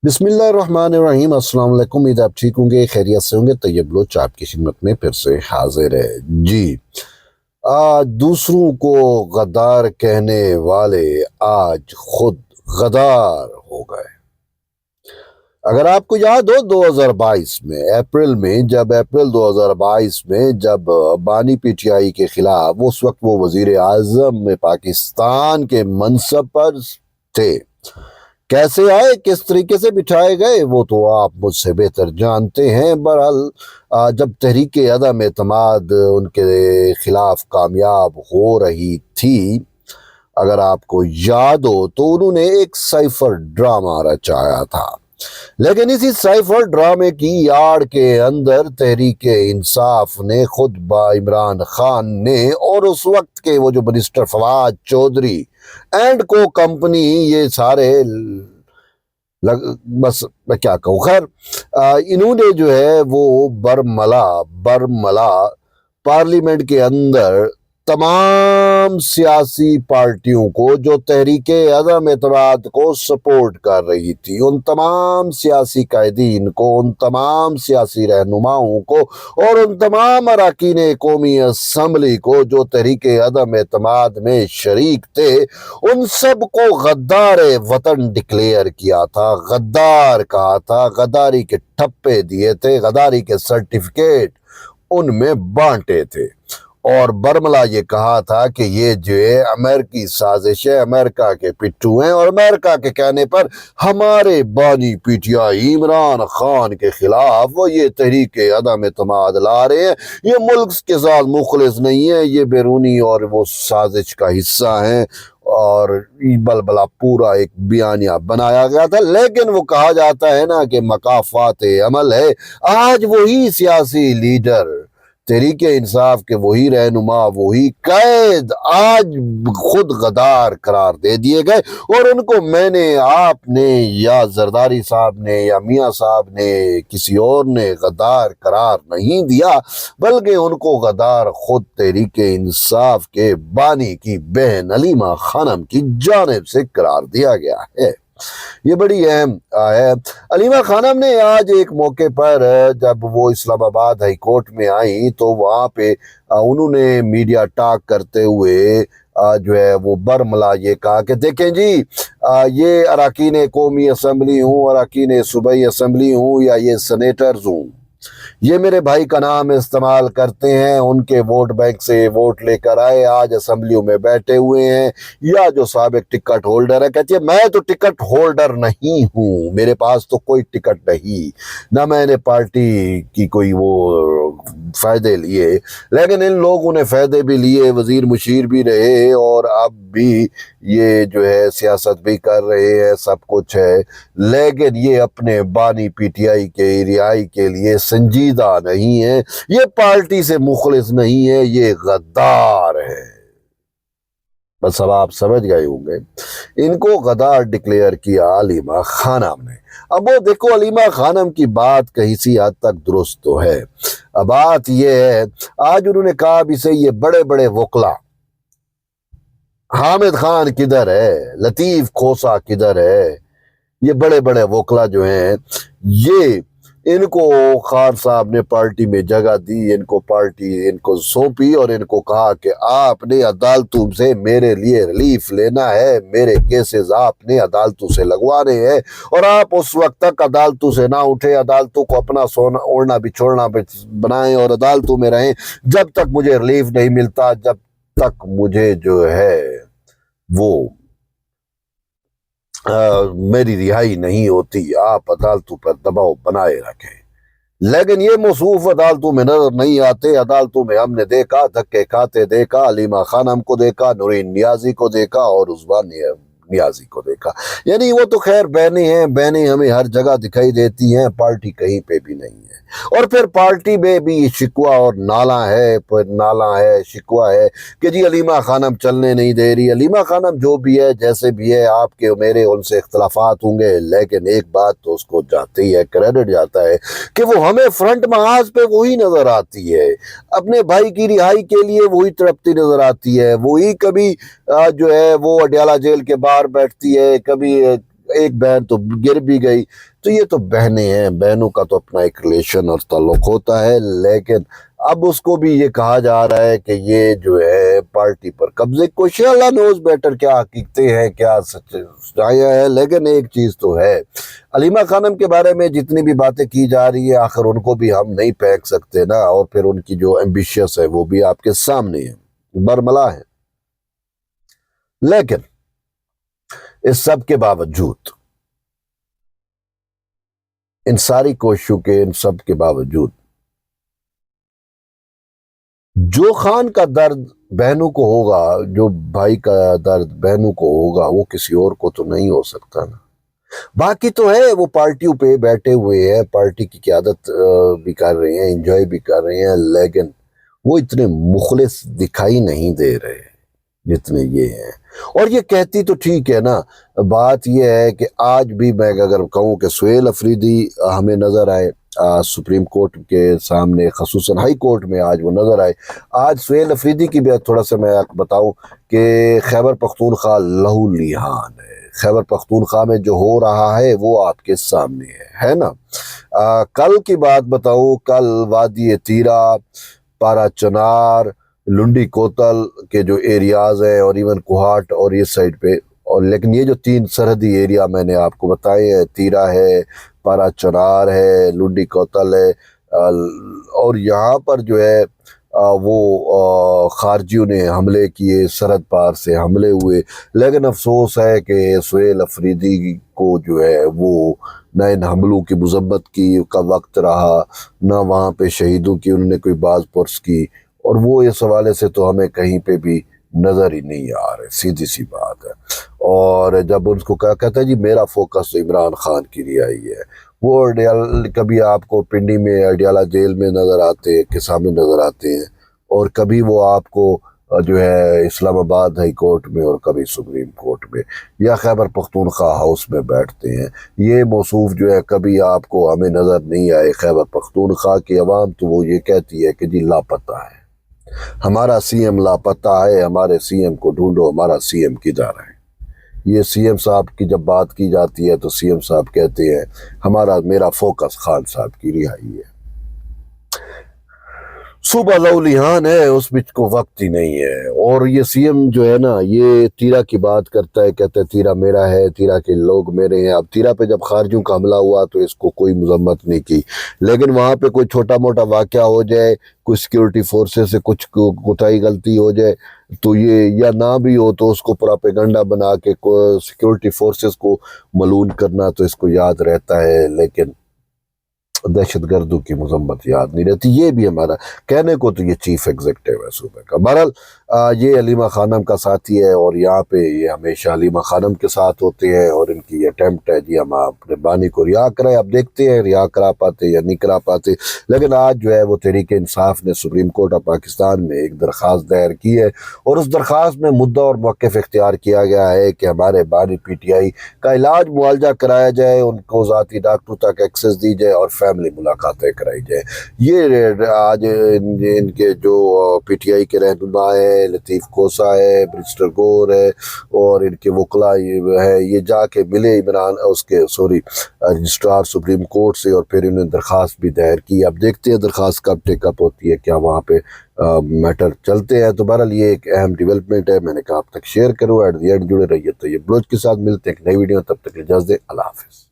बिस्मिल्लाहिर्रहमानिर्रहीम। अस्सलाम वालेकुम। उम्मीद आप ठीक होंगे, खैरियत से होंगे। तैयब लोच आपकी खिदमत में फिर से हाजिर है जी। आज दूसरों को गद्दार कहने वाले आज खुद गद्दार हो गए। अगर आपको याद हो 2022 में अप्रैल 2022 में जब बानी पीटीआई के खिलाफ उस वक्त वो वजीर आजम में पाकिस्तान के मनसब पर थे, कैसे आए, किस तरीके से बिठाए गए, वो तो आप मुझसे बेहतर जानते हैं। बहरहाल जब तहरीक अदम एतमाद उनके खिलाफ कामयाब हो रही थी, अगर आपको याद हो तो उन्होंने एक साइफर ड्रामा रचाया था। लेकिन इसी साइफर ड्रामे की आड़ के अंदर तहरीक इंसाफ ने खुद इमरान खान ने और उस वक्त के वो जो मिनिस्टर फवाद चौधरी एंड को कंपनी, ये सारे बस मैं क्या कहूँ, खैर इन्होंने जो है वो बरमला पार्लियामेंट के अंदर तमाम सियासी पार्टियों को जो तहरीक अदम एतमाद को सपोर्ट कर रही थी, उन तमाम सियासी कायदीन को, उन तमाम सियासी रहनुमाओं को और उन तमाम अरकान कौमी असम्बली को जो तहरीक अदम एतमाद में शरीक थे, उन सब को गद्दार वतन डिक्लेयर किया था, गद्दार कहा था, गद्दारी के ठप्पे दिए थे, गद्दारी के सर्टिफिकेट उनमें बांटे थे। और बरमला ये कहा था कि ये जो है अमेरिकी साजिश है, अमेरिका के पिट्ठू हैं और अमेरिका के कहने पर हमारे बानी पीटीआई इमरान खान के खिलाफ वो ये तहरीक अदम एतमाद ला रहे हैं, ये मुल्क के साथ मुखलिस नहीं है, ये बैरूनी और वो साजिश का हिस्सा हैं। और बलबला पूरा एक बयानिया बनाया गया था। लेकिन वो कहा जाता है ना कि मकाफात अमल है। आज वही सियासी लीडर, तहरीक इंसाफ के वही रहनुमा, वही कैद आज खुद गद्दार करार दे दिए गए। और उनको मैंने, आपने या जरदारी साहब ने या मियाँ साहब ने, किसी और ने गद्दार करार नहीं दिया, बल्कि उनको गद्दार खुद तहरीक इंसाफ के बानी की बहन अलीमा खानम की जानिब से करार दिया गया है। ये बड़ी अहम है। अलीमा खानम ने आज एक मौके पर जब वो इस्लामाबाद हाई कोर्ट में आई तो वहाँ पे उन्होंने मीडिया टॉक करते हुए जो है वो बरमला ये कहा कि देखें जी, ये अरकान कौमी असम्बली हूँ, अरकान सूबाई असम्बली हूँ या ये सेनेटर्स हूँ, ये मेरे भाई का नाम इस्तेमाल करते हैं, उनके वोट बैंक से वोट लेकर आए, आज असेंबलियों में बैठे हुए हैं। या जो साबिक टिकट होल्डर है, कहती है मैं तो टिकट होल्डर नहीं हूँ, मेरे पास तो कोई टिकट नहीं, ना मैंने पार्टी की कोई वो फ़ायदे लिए, लेकिन इन लोगों ने फ़ायदे भी लिए, वज़ीर मुशीर भी रहे और अब भी ये जो है सियासत भी कर रहे हैं, सब कुछ है। लेकिन ये अपने बानी पीटीआई के रिहाई के लिए संजीदा नहीं है, ये पार्टी से मुखलिस नहीं है, ये गद्दार है। बस अब आप समझ गए होंगे, इनको गद्दार डिक्लेयर किया अलीमा खानम ने। अब वो देखो, अलीमा खानम की बात कहीं सी हद तक दुरुस्त तो है। अब बात ये है, आज उन्होंने कहा भी सही, ये बड़े बड़े वकला, हामिद खान किधर है, लतीफ़ खोसा किधर है, ये बड़े बड़े वकला जो हैं, ये इनको खान साहब ने पार्टी में जगह दी, इनको पार्टी इनको सौंपी और इनको कहा कि आपने अदालतों से मेरे लिए रिलीफ लेना है, मेरे केसेस आपने अदालतों से लगवाने हैं और आप उस वक्त तक अदालतों से ना उठे, अदालतों को अपना सोना ओढ़ना बिछोड़ना बनाएं और अदालतों में रहें जब तक मुझे रिलीफ नहीं मिलता, जब तक मुझे जो है वो मेरी रिहाई नहीं होती, आप अदालतों पर दबाव बनाए रखें। लेकिन ये मौसूफ अदालतों में नजर नहीं आते। अदालतों में हमने देखा, धक्के खाते देखा, अलीमा खानम को देखा, नूरीन नियाजी को देखा और उस्मान नियाजी को देखा। यानी वो तो खैर बहनें हैं, बहनें हमें हर जगह दिखाई देती हैं, पार्टी कहीं पे भी नहीं है। और फिर पार्टी में भी शिकवा और नाला है, फिर नाला है, शिकवा है कि जी अलीमा खानम चलने नहीं दे रही। अलीमा खानम जो भी है, जैसे भी है, आपके मेरे उनसे इख्तलाफात होंगे, लेकिन एक बात तो उसको जाती है, क्रेडिट जाता है कि वो हमें फ्रंट महाज पे वही नजर आती है, अपने भाई की रिहाई के लिए वही तड़पती नजर आती है, वही कभी जो है वो अडयाला जेल के बाहर बैठती है, कभी ایک بہن تو گر بھی گئی. تو یہ تو بہنیں ہیں, بہنوں کا تو اپنا ایک ریلیشن اور تعلق ہوتا ہے, لیکن اب اس کو بھی یہ کہا جا رہا ہے کہ یہ جو ہے پارٹی پر قبضے کوشش, اللہ نوز بیٹر کیا حقیقتیں ہیں کیا سچائیاں ہیں. لیکن ایک چیز تو ہے, علیمہ خانم کے بارے میں جتنی بھی باتیں کی جا رہی ہے آخر ان کو بھی ہم نہیں پھینک سکتے نا, اور پھر ان کی جو ایمبیشیس ہے وہ بھی آپ کے سامنے ہے, برملا ہے. لیکن اس سب کے باوجود, ان ساری کوششوں کے, ان سب کے باوجود جو خان کا درد بہنوں کو ہوگا, جو بھائی کا درد بہنوں کو ہوگا, وہ کسی اور کو تو نہیں ہو سکتا نا. باقی تو ہے وہ پارٹیوں پہ بیٹھے ہوئے ہیں, پارٹی کی قیادت بھی کر رہے ہیں, انجوائے بھی کر رہے ہیں, لیکن وہ اتنے مخلص دکھائی نہیں دے رہے جتنے یہ ہیں. اور یہ کہتی تو ٹھیک ہے نا, بات یہ ہے کہ آج بھی میں اگر کہوں کہ سہیل افریدی ہمیں نظر آئے سپریم کورٹ کے سامنے, خصوصاً ہائی کورٹ میں آج وہ نظر آئے. آج سہیل افریدی کی بھی تھوڑا سا میں آپ بتاؤں کہ خیبر پختونخوا لہو لیہان ہے. خیبر پختونخوا میں جو ہو رہا ہے وہ آپ کے سامنے ہے نا. کل کی بات بتاؤں, کل وادی تیرا, پارا چنار, لنڈی کوتل کے جو ایریاز ہیں, اور ایون کوہاٹ اور یہ سائڈ پہ, اور لیکن یہ جو 3 سرحدی ایریا میں نے آپ کو بتائے ہیں, تیرا ہے, پارا چنار ہے, لنڈی کوتل ہے, اور یہاں پر جو ہے وہ خارجیوں نے حملے کیے, سرحد پار سے حملے ہوئے. لیکن افسوس ہے کہ سہیل افریدی کو جو ہے وہ نہ ان حملوں کی مذمت کی کا وقت رہا, نہ وہاں پہ شہیدوں کی انہوں نے کوئی باز پرس کی, اور وہ اس حوالے سے تو ہمیں کہیں پہ بھی نظر ہی نہیں آ رہے, سیدھی سی بات ہے. اور جب ان کو کہتا ہے جی میرا فوکس تو عمران خان کی رہائی ہے, وہ کبھی آپ کو پنڈی میں اڈیالہ جیل میں نظر آتے ہیں, کے سامنے نظر آتے ہیں, اور کبھی وہ آپ کو جو ہے اسلام آباد ہائی کورٹ میں, اور کبھی سپریم کورٹ میں, یا خیبر پختونخوا ہاؤس میں بیٹھتے ہیں. یہ موصوف جو ہے کبھی آپ کو ہمیں نظر نہیں آئے. خیبر پختونخوا کی عوام تو وہ یہ کہتی ہے کہ جی لاپتہ ہے, ہمارا سی ایم لاپتہ ہے, ہمارے سی ایم کو ڈھونڈو, ہمارا سی ایم کدھر ہے. یہ سی ایم صاحب کی جب بات کی جاتی ہے تو سی ایم صاحب کہتے ہیں میرا فوکس خان صاحب کی رہائی ہے. صوبہ لولیہان ہے, اس بچ کو وقت ہی نہیں ہے. اور یہ سی ایم جو ہے نا, یہ تیرا کی بات کرتا ہے, کہتا ہے تیرا میرا ہے, تیرا کے لوگ میرے ہیں. اب تیرا پہ جب خارجیوں کا حملہ ہوا تو اس کو کوئی مذمت نہیں کی, لیکن وہاں پہ کوئی چھوٹا موٹا واقعہ ہو جائے, کوئی سیکیورٹی فورسز سے کچھ کوتاہی غلطی ہو جائے تو یہ, یا نہ بھی ہو تو اس کو پراپیگنڈا بنا کے سیکیورٹی فورسز کو ملعون کرنا تو اس کو یاد رہتا ہے, لیکن دہشت گردوں کی مذمت یاد نہیں رہتی. یہ بھی ہمارا کہنے کو تو یہ چیف ایگزیکٹو ہے صوبے کا. بہرحال یہ علیمہ خانم کا ساتھی ہے, اور یہاں پہ یہ ہمیشہ علیمہ خانم کے ساتھ ہوتے ہیں, اور ان کی اٹیمپٹ ہے جی ہم اپنے بانی کو رہا کریں. اب دیکھتے ہیں رہا کرا پاتے یا نہیں کرا پاتے. لیکن آج جو ہے وہ تحریک انصاف نے سپریم کورٹ آف پاکستان میں ایک درخواست دائر کی ہے, اور اس درخواست میں مدعا اور موقف اختیار کیا گیا ہے کہ ہمارے بانی پی ٹی آئی کا علاج معالجہ کرایا جائے, ان کو ذاتی ڈاکٹروں تک ایکسیس دی جائے, اور فیملی ملاقاتیں کرائی جائے. یہ آج ان کے جو پی ٹی آئی کے رہنما ہے, لطیف کوسا ہے, برسٹر گور ہے, اور ان کے وکلا ہے, یہ جا کے ملے رجسٹرار سپریم کورٹ سے, اور پھر انہیں درخواست بھی دائر کی. اب دیکھتے ہیں درخواست کب ٹیک اپ ہوتی ہے, کیا وہاں پہ میٹر چلتے ہیں. تو بہرحال یہ ایک اہم ڈیولپمنٹ ہے, میں نے کہا آپ تک شیئر کروں. ایٹ دی اینڈ جڑے رہیے. تو یہ بلوچ کے ساتھ ملتے ہیں ایک نئی ویڈیو, تب تک اجازت دیں, اللہ حافظ.